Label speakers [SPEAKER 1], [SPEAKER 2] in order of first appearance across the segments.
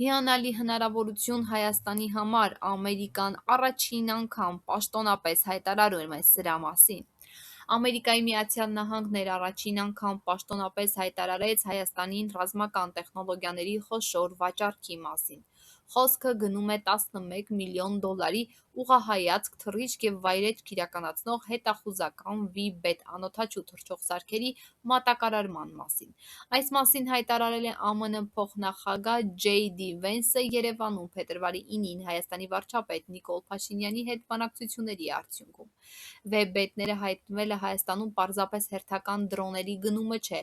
[SPEAKER 1] Հիանալի հնարավորություն Հայաստանի համար, Ամերիկան առաջին անգամ պաշտոնապես հայտարարում է սրա մասին։ Ամերիկայի Միացյալ Նահանգներ առաջին անգամ պաշտոնապես հայտարարեց Հայաստանին ռազմական տեխնոլոգիաների խոշոր վաճառքի մասին։ Խոսքը գնում է 11 միլիոն դոլարի ուղղահայացք, թռիչք և վայրէջք իրականացնող հետախուզական V-Bet անօդաչու թռչող սարքերի մատակարարման մասին։ Այս մասին հայտարարել է ԱՄՆ փոխնախագահ Ջեյ Դի Վենսը Երևանում փետրվարի 9-ին Հայաստանի վարչապետ Նիկոլ Փաշինյանի հետ բանակցությունների արդյունքում։ Վեբբետները հայտնվելը Հայաստանում պարզապես հերթական դրոների գնումը չէ,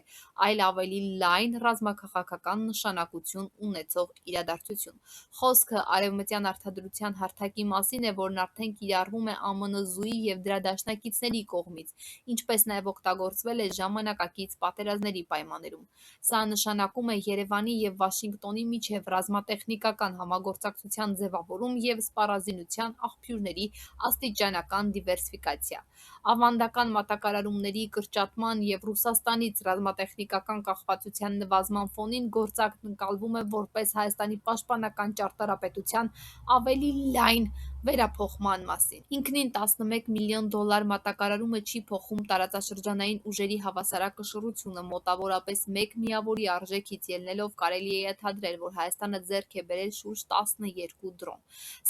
[SPEAKER 1] այլ ավելի լայն ռազմաքաղաքական նշանակություն ունեցող իրադարձություն։ Խոսքը արևմտյան արտադրության հարթակի մասին է, որն արդեն կիրառվում է ԱՄՆ զուի և դրա դաշնակիցների կողմից, ինչպես նաև օգտագործվել է ժամանակակից պատերազմների պայմաններում։ Սա նշանակում է Երևանի և Վաշինգտոնի միջև ռազմատեխնիկական համագործակցության ձևավորում և սպառազինության աղբյուրների աստիճանական դիվերսիֆիկացիա։ Ավանդական մատակարարումների կրճատման և Ռուսաստանից ռազմատեխնիկական կախվածության նվազման ֆոնին գործակն ընկալվում է որպես Հայաստանի պաշտպանական ճարտարապետության ավելի լայն վերափոխման մասին։ Ինքնին 11 միլիոն դոլար մատակարարումը չի փոխում տարածաշրջանային ուժերի հավասարակշռությունը։ Մոտավորապես մեկ միավորի արժեքից ելնելով կարելի է ենթադրել, որ Հայաստանը ձեռք է բերել շուրջ 12 դրոն։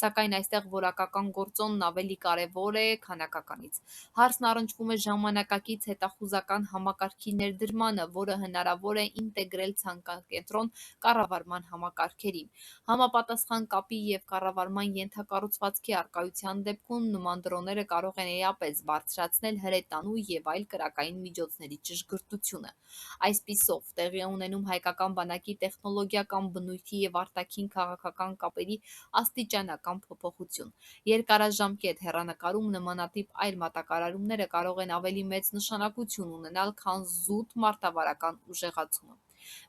[SPEAKER 1] Սակայն այստեղ որակական գործոնն ավելի կարևոր է քանակականից։ Հարցն առնչվում է ժամանակակից հետախուզական համակարգի ներդրմանը, որը հնարավոր է ինտեգրել ցանկակենտրոն կառավարման համակարգերին։ Համապատասխան կապի և կառավարման ենթակառուցվածքի առկայության դեպքում նման դրոնները կարող են էապես բարձրացնել հրետանու և այլ կրակային միջոցների ճշգրտությունը։ Այսպիսով, տեղի է ունենում հայկական բանակի տեխնոլոգիական բնույթի և արտաքին քաղաքական կապերի աստիճանական փոփոխություն։ Երկարաժամկետ հեռանկարում նմանատիպ այլ մատակարարումները կարող են ավելի մեծ նշանակություն ունենալ, քան զուտ մարտավարական ուժեղացումը։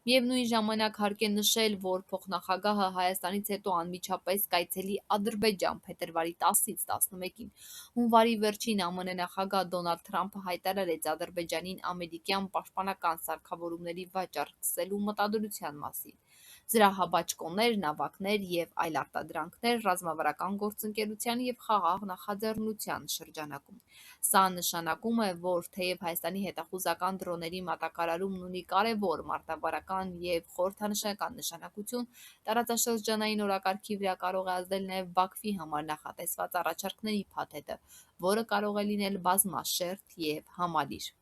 [SPEAKER 1] Միևնույն ժամանակ հարկ է նշել, որ փոխնախագահը Հայաստանից հետո անմիջապես կայցելի Ադրբեջան փետրվարի 10-ից 11-ին։ Հունվարի վերջին ԱՄՆ նախագահ Դոնալդ Թրամփը հայտարարեց Ադրբեջանին ամերիկյան պաշտպանական սարքավորումների վաճառք սկսելու մտադրության մասին։ Զրահաբաճկոներ, նավակներ և այլ արտադրանքներ ռազմավարական գործընկերության և խաղաղ նախաձեռնության շրջանակում։ Սա նշանակում է, որ թեև Հայաստանի հետախուզական դրոների մատակարարումն ունի կարևոր մարտավարական և խորհրդանշական նշանակություն, տարածաշրջանային օրակարգի վրա կարող է ազդել նաև Բաքվի համար նախատեսված առաջարկների փաթեթը, որը կարող է լինել բազմաշերտ և համալիր։